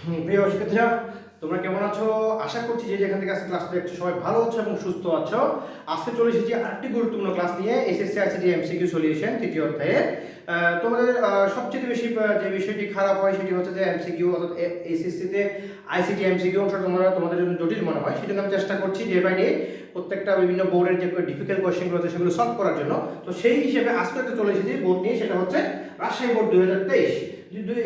প্রিয় শিক্ষার্থীরা, তোমরা কেমন আছো? আশা করছি যে যেখান থেকে আজকে ক্লাসটা দেখছো সবাই ভালো আছো এবং সুস্থ আছো। আজকে চলে এসেছি আরেকটি গুরুত্বপূর্ণ ক্লাস নিয়ে, এসএসসি আইসিটি এমসিকিউ সলিউশন তৃতীয় অধ্যায়ে। তোমাদের সবচেয়ে বেশি যে বিষয়টি খারাপ হয় সেটি হচ্ছে যে এমসিকিউ, অর্থাৎ এসএসসিতে আইসিটি এমসিকিউ অংশ তোমাদের জন্য জটিল মনে হয়। সেজন্য আমি চেষ্টা করছি ডে বাই ডে প্রত্যেকটা বিভিন্ন বোর্ডের যে ডিফিকাল্ট কোয়েশ্চেনগুলো আছে সেগুলো সলভ করার জন্য। তো সেই হিসেবে আজকে একটা চলে এসেছি বোর্ড নিয়ে, সেটা হচ্ছে রাজশাহী বোর্ড 2023।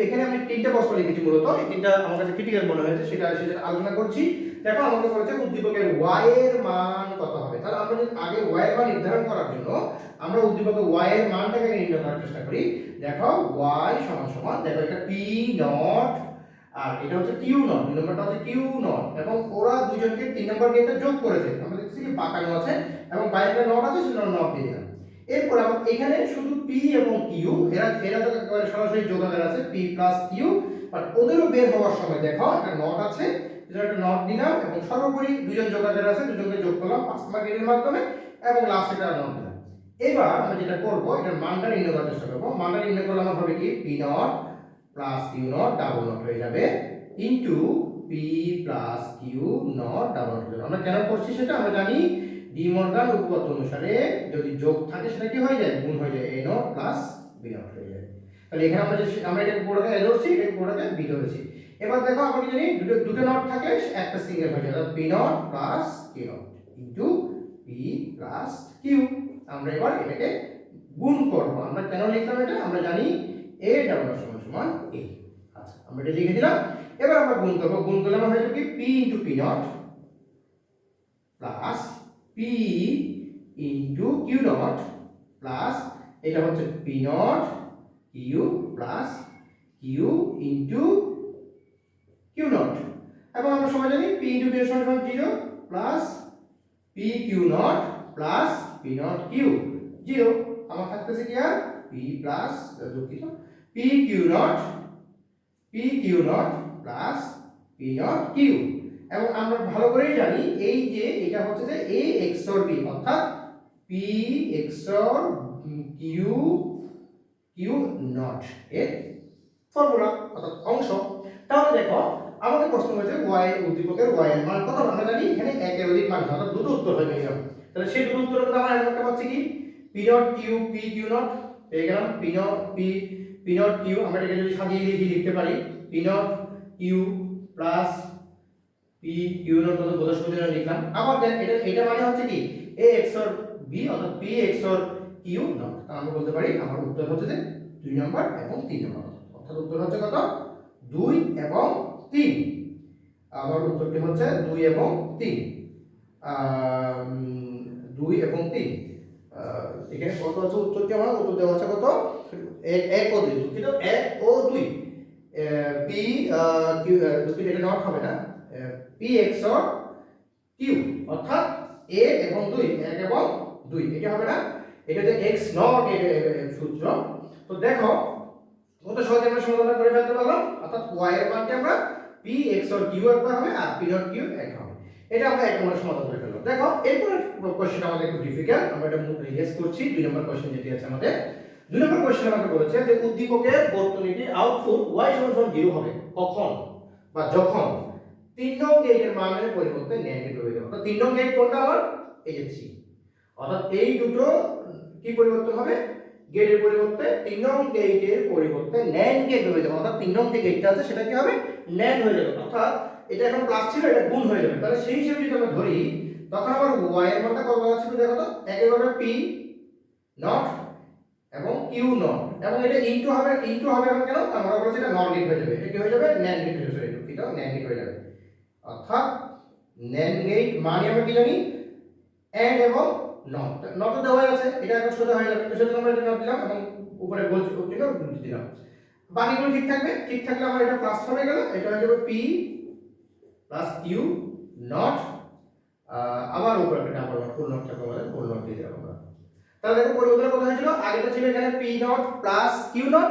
এখানে আমি তিনটা প্রশ্ন লিখেছি, মূলত এই তিনটা আমার কাছে ক্রিটিক্যাল মনে হয়েছে, সেটা আলোচনা করছি। দেখো, আমাকে বলেছে উদ্দীপকের y এর মান কত হবে। তাহলে আমরা যদি আগে y এর মান নির্ধারণ করার জন্য আমরা উদ্দীপকের y এর মানটাকে নির্ণয় করার চেষ্টা করি। দেখো y সমান সমান, দেখো এটা p নট আর এটা হচ্ছে q নট, দুই নম্বরটা হচ্ছে q নট, এবং ওরা দুজনকে তিন নম্বর গেটে যোগ করেছে। আমরা দেখছি কি বাঁকানো আছে এবং বাইরেটা নট আছে, সেটা নট দিয়ে দিলাম। এরপর আমরা এখানে শুধু p এবং q, এরা তো একেবারে সরাসরি যোগাকার আছে, p প্লাস q, বাট ওদেরও বের হওয়ার সময় দেখো একটা নট আছে, এটা একটা নট দিলাম, এবং সর্বোপরি দুজন যোগাকার আছে, দুজনকে যোগ করলাম 5 নম্বর গেটের মাধ্যমে, এবং লাস্টে একটা নট দিলাম। এবার আমরা যেটা করব, এটার মানটা নির্ণয় করার চেষ্টা করব। মানটা নির্ণয় করলে আমার হবে কি, p not plus q not double not হয়ে যাবে into p plus q not double not. আমরা কেন করছি সেটা আমরা জানি, ডি মর্গান উপপাদ্য অনুসারে যদি যোগ থাকে সেটা কি হয়ে যায়, গুণ হয়ে যায়, a not plus b not হয়ে যায়। তাহলে এখানে আমরা এটা পুরোটাকে a ধরছি, এটা পুরোটাকে b ধরেছি। এবার দেখো আমরা কি জানি, দুটো নট থাকলে একটা সিঙ্গেল হয়ে যায়, অর্থাৎ p not plus q not into p plus q। আমরা এবার এটাকে গুণ করব। আমরা কেন লিখলাম এটা, আমরা জানি a ডাবল নট সমান সমান a। আচ্ছা, আমরা এটা লিখে দিলাম। এবার আমরা গুণ করব। গুণ করলে আমরা হয়ে যাবে কি, p into p not plus p into q not plus এটা হচ্ছে p not q plus q into q not, এবং আমরা সবাই জানি p ইনটু p সমান সমান 0 plus p q not plus p not q 0। আমার থাকতেছে কি আর p প্লাস দুঃখিত p q not plus p not q। এবং আমরা ভালো করেই জানি এই যে এটা হচ্ছে যে a XOR b, অর্থাৎ p XOR q নট এর ফর্মুলা, অর্থাৎ অংশ। তাহলে দেখো আমাদের প্রশ্ন হয়েছে y উদ্দীপকের y এর মান কত। আমরা জানি এখানে একের অধিক মান, অর্থাৎ দুটো উত্তর হয় মিনিমাম। তাহলে সেই দুটো উত্তরের মধ্যে আমরা একটা পাচ্ছি কি, p নট q নট পেয়ে গেলাম, p নট q। আমরা এটাকে যদি সাজিয়ে লিখতে পারি, p not q plus p q not, তো বোঝার সুবিধার জন্য লিখলাম। আবার দেন এটা মানে হচ্ছে কি, a XOR b, অর্থাৎ p XOR q নট। আমরা বলতে পারি আমার উত্তর হচ্ছে যে 2 নম্বর এবং 3 নম্বর, অর্থাৎ উত্তর হচ্ছে কত, 2 এবং 3। আমার উত্তরটি হচ্ছে 2 এবং 3, 2 এবং 3। এখানে কত আছে উত্তরটি, আমার উত্তর দেওয়া আছে কত, 1 ও 2, দুঃখিত 1 ও 2। p q, দুঃখিত এটা নট হবে না, p XOR q, অর্থাৎ a এবং 2, 1 এবং 2, এটা হবে না, এটা যে x নট এর সূত্র। তো দেখো কত সহজে আমরা সমাধান করে ফেলতে পারলাম, অর্থাৎ y এর মানটি আমরা p XOR q একবার হবে আর p নট q এক হবে। এটা আমরা এক নম্বর সমাধান করে ফেললাম। দেখো এরপর কোশ্চেন আমাদের একটু ডিফিকাল্ট, আমরা এটা রিভাইজ করছি। 2 নম্বর কোশ্চেন যেটি আছে আমাদের, 2 নম্বর কোশ্চেন আমাকে বলেছে যে উদ্দীপকের বর্তনীটির আউটপুট y সমান 0 হবে কখন বা যখন 3 নং গেটের মানের পরিবর্তে NAND গেট হয়ে যাবে। অর্থাৎ 3 নং গেট কোনটা, আমার এই যে 3, অর্থাৎ এই দুটো কি পরিবর্তন হবে, গেটের পরিবর্তে 3 নং গেটের পরিবর্তে NAND গেট হয়ে যাবে। অর্থাৎ 3 নং যে গেটটা আছে সেটা কি হবে, NAND হয়ে যাবে, অর্থাৎ এটা এখন প্লাস ছিল, এটা গুণ হয়ে যাবে। তাহলে সেই হিসেবে যদি আমরা ধরি, তখন আমার y এর মানটা কত আছে দেখো তো, একেবারে p নট এবং q নট, এবং এটা ইনটু হবে এখন কেন, আমরা বলেছি এটা নট গেট হয়ে যাবে, এটা কি হয়ে যাবে, NAND গেট হয়ে যাবে, এটা NAND গেট হয়ে যাবে। অর্থাৎ NAND গেট মানে আমরা কি জানি, এন্ড এবং নট, নট দেওয়া আছে, এটা এখন সোজা হয়ে যাবে। তো সেজন্য আমরা এটা নট দিলাম এবং উপরে গোল চিহ্ন দিলাম। বাকিগুলো ঠিক থাকবে, ঠিক থাকলে আমার এটা প্লাস হয়ে গেল, এটা হয়ে যাবে p প্লাস q নট, আবার উপরে একটা ডাবল নট, ফুল নট থাকবে, আমাদের ফুল নট দিয়ে দিলাম আমরা। তাহলে দেখো পরিবর্তন কত হয়েছিল, আগেটা ছিল এখানে p not plus q not,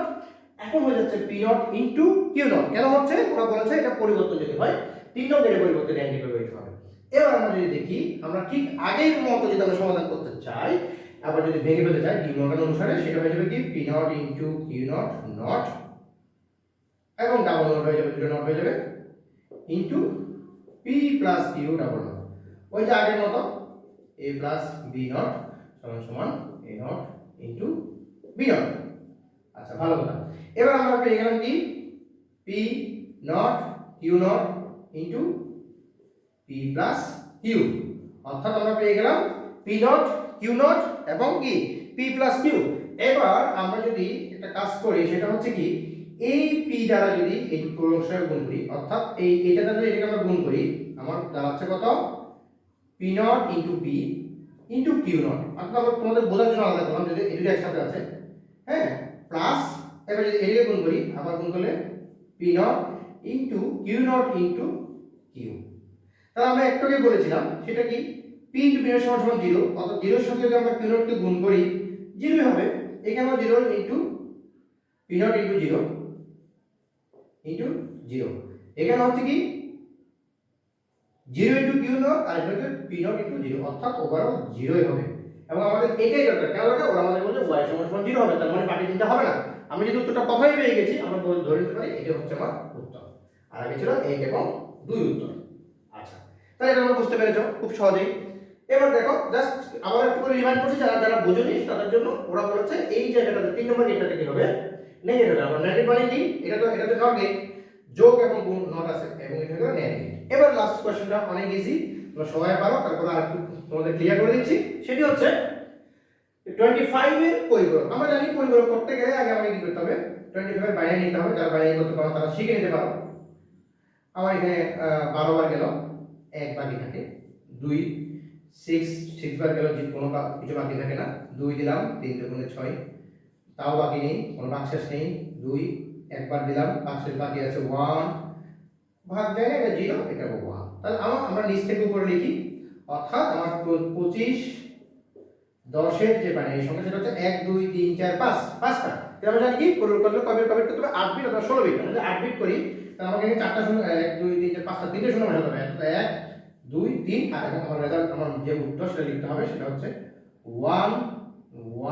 এখন হয়ে যাচ্ছে p not into q not. কেন হচ্ছে, ওরা বলেছে এটা পরিবর্তন যদি হয় 3 নং গেটের পরিবর্তে NAND গেট হয়ে হবে। এবার আমরা যদি দেখি, আমরা ঠিক আগের মতো যদি আমরা সমাধান করতে চাই, আবার যদি ভেঙে ফেলতে চাই ডি মর্গান অনুসারে, সেটা হয়ে যাবে কি, p not into q not not, এবং ডাবল নট হয়ে যাবে, দুটো নট হয়ে যাবে, into P plus Q double not, ওই যে আগের মতো এ প্লাস বি নট সমান সমান A not into B not. আচ্ছা ভালো কথা, এবার আমরা পেয়ে গেলাম কি P not Q not into P plus Q, অর্থাৎ আমরা পেয়ে গেলাম পি নট কিউ নট এবং কি পি প্লাস কিউ। এবার আমরা যদি একটা কাজ করি সেটা হচ্ছে কি এই পি দ্বারা যদি এই পুরোংশকে গুণ করি, অর্থাৎ এটা দ্বারা এটাকে আমরা গুণ করি, আমার দাঁড়াচ্ছে কত P not into P into Q not. অর্থাৎ আমরা তোমাদের বোঝার জন্য আলাদা করলাম যদি এই দুটো একসাথে আছে, হ্যাঁ, প্লাস এবার যদি এটাকে গুণ করি আবার গুণ করলে P not into Q not into Q. তাহলে আমরা একটু আগে বলেছিলাম সেটা কি পি ইন্টু পি নট সমান জিরো, অর্থাৎ জিরোর সাথে যদি আমরা কিউ নটকে গুণ করি জিরোই হবে। এখানেও zero into P not into zero into zero, এখানে হচ্ছে কি জিরো ইন্টু কিউ নট আর এটা হচ্ছে পি নট ইন্টু জিরো, অর্থাৎ ওভারঅল জিরোই হবে। এবং আমাদের এটাই দরকার, কেন দরকার? ওরা আমাদের বলছে ওয়াই সমান সমান জিরো হবে, তার মানে বাকি চিন্তা হবে না। আমি যদি উত্তরটা প্রথমেই পেয়ে গেছি আমরা ধরে নিতে পারি এটা হচ্ছে আমার উত্তর, আর আগে ছিল 1 এবং 2 উত্তর। আচ্ছা, তাহলে এটা আমরা বুঝতে পেরেছো খুব সহজেই। এবার দেখো জাস্ট আবার একটু করে রিমাইন্ড করছি, যারা যারা বোঝেনি তাদের জন্য ওরা বলেছে এই জায়গাটাতে 3 নম্বর গেটটাতে কি হবে নেগেটিভ। আমরা নেগেটিভ মানে কি এটা তো নট গেট, যোগ এবং গুণ নট আছে এবং এটা হলো নেগেটিভ। এবার লাস্ট কোশ্চেনটা অনেক ইজি, তোমরা সবাই পারো, তারপর আরেকটু তোমাদের ক্লিয়ার করে দিচ্ছি। সেটি হচ্ছে 25 এর পরিপূরক। আমরা জানি পরিপূরক করতে গেলে আগে আমাকে কি করতে হবে 25 এর বাইরে নিতে হবে, যারা বাইরে করতে পারো তারা শিখে নিতে পারো। আমার এখানে 12 বার গেল, 1 বাকি থাকে, 2 6 বার গেল, যে কোনো কিছু বাকি থাকে না, 2 দিলাম 3 দুগুণে 6, তাও বাকি নেই, কোনো ভাগশেষ নেই, 2 একবার দিলাম, ভাগশেষ বাকি আছে 1, ভাগ যায় না, এটা 0 এটা 1। তাহলে আমরা নিচ থেকে উপরে লিখি, অর্থাৎ আমার 25 10 এর যে মানে এই সংখ্যা সেটা হচ্ছে 1 2 3 4 5, পাঁচটা। তাহলে আমরা জানি কি পরিপূরক করলে কবে করতে হবে 8 বিট অথবা 16 বিট। আমরা যদি 8 বিট করি তাহলে আমাকে এখানে চারটা শূন্য 1 2 3 4 5টা তিনটে শূন্য বসাতে হবে, 1 2 3 আর এবং আমার রেজাল্ট আমার যে উত্তর সেটা লিখতে হবে সেটা হচ্ছে 1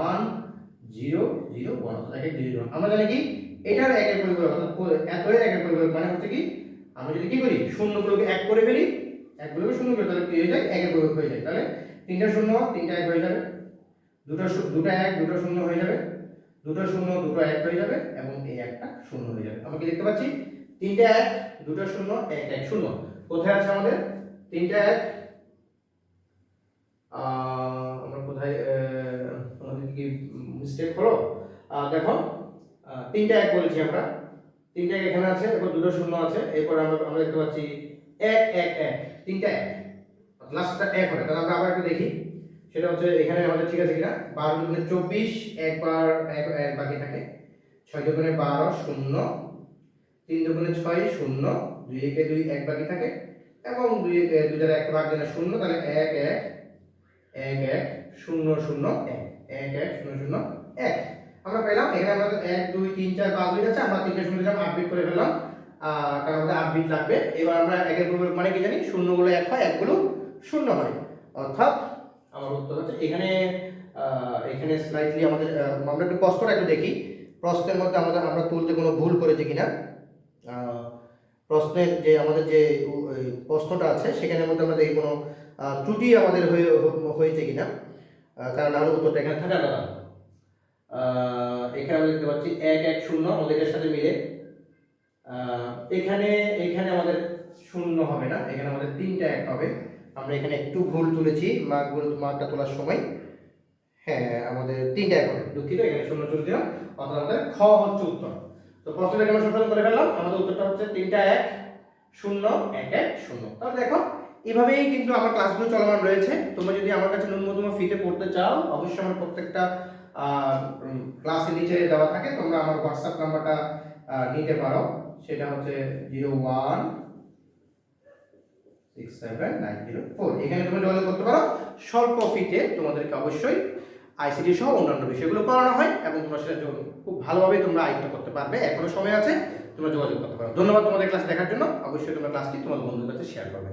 1 0 0 1, অর্থাৎ 1 0 1। আমরা জানি কি এটার একের পরিপূরক অর্থাৎ এত এর একের পরিপূরক মানে হচ্ছে কি আমরা যদি কি করি শূন্যগুলোকে 1 করে ফেলি, একগুলোকে শূন্য করে তাহলে কি হয়ে যায় একের পরিপূরক হয়ে যায়। তাহলে তিনটা শূন্য তিনটা 1 হয়ে যাবে, দুটো 1 দুটো শূন্য হয়ে যাবে, দুটো শূন্য দুটো 1 হয়ে যাবে এবং এই একটা শূন্য হয়ে যাবে। আমরা কি দেখতে পাচ্ছি তিনটা 1 দুটো শূন্য 1 1 শূন্য। কোথায় আছে আমাদের তিনটা 1? আমরা কোথায় আমাদের কি মিস্টেক হলো? দেখো তিনটা 1 বলেছি আমরা, তিনটা 1 এখানে আছে, এরপর দুটো শূন্য আছে, এরপর আমরা দেখতে পাচ্ছি 1 1 1, তিনটা 1 লাস্টটা 1 হবে। তাহলে আমরা আবার একটু দেখি সেটা হচ্ছে এখানে আমাদের ঠিক আছে কিনা। 12 দুগুণে 24, একবার 1 বাকি থাকে, 6 দুগুণে 12 0, 3 দুগুণে 6 0, 2 একে 2 1 বাকি থাকে এবং 2 দ্বারা 1 ভাগ দিলে 0, তাহলে 1 1 1 1 0 0 1 1 1 0 0 1 আমরা পেলাম। এখানে আমাদের 1 2 3 4 5 বিট আছে, আমরা তিনটে শূন্য দিলাম 8 বিট করে ফেললাম, কারণ আমাদের 8 বিট লাগবে। এবার আমরা একের পরিপূরক মানে কি জানি শূন্যগুলো 1 হয়, একগুলো 0 হয়, অর্থাৎ আমার উত্তর হচ্ছে এখানে এখানে স্লাইটলি আমাদের আমরা একটু প্রশ্নটা একটু দেখি, প্রশ্নের মধ্যে আমরা তুলতে কোনো ভুল করেছি কিনা। প্রশ্নের যে আমাদের যে প্রশ্নটা আছে সেখানের মধ্যে আমরা দেখি কোনো ত্রুটি আমাদের হয়েছে কিনা, কারণ আমাদের উত্তরটা এখানে থাকে আলাদা। এখানে আমরা দেখতে পাচ্ছি 1 1 0 আমাদের এর সাথে মিলে, এখানে আমাদের শূন্য হবে না, এখানে আমাদের তিনটা 1 হবে। আমরা এখানে একটু ভুল তুলেছি মার্কটা তোলার সময়, হ্যাঁ আমাদের তিনটা 1 হবে, দুঃখিত এখানে শূন্য তুলে দিলাম, অর্থাৎ আমাদের খ হচ্ছে উত্তর। তো প্রশ্নটাকে আমরা সংশোধন করে ফেললাম, আমাদের উত্তরটা হচ্ছে তিনটা 1 0 1 1 0। তাহলে দেখো এইভাবেই কিন্তু আমার ক্লাসগুলো চলমান রয়েছে। তোমরা যদি আমার কাছে ন্যূনতম ফিতে পড়তে চাও অবশ্যই আমার প্রত্যেকটা ক্লাসের নিচে দেওয়া থাকে, তোমরা আমার হোয়াটসঅ্যাপ নাম্বারটা নিতে পারো, সেটা হচ্ছে 01679004। এখানে তোমরা যোগাযোগ করতে পারো। স্বল্প ফিতে তোমাদেরকে অবশ্যই আইসিটি সহ অন্যান্য বিষয়গুলো পড়ানো হয় এবং তোমরা সেটা খুব ভালোভাবে তোমরা আয়ত্ত করতে পারবে। এখনো সময় আছে, তোমরা যোগাযোগ করতে পারো। ধন্যবাদ তোমাদের ক্লাস দেখার জন্য। অবশ্যই তোমরা ক্লাসটি তোমাদের বন্ধুদের কাছে শেয়ার করবে।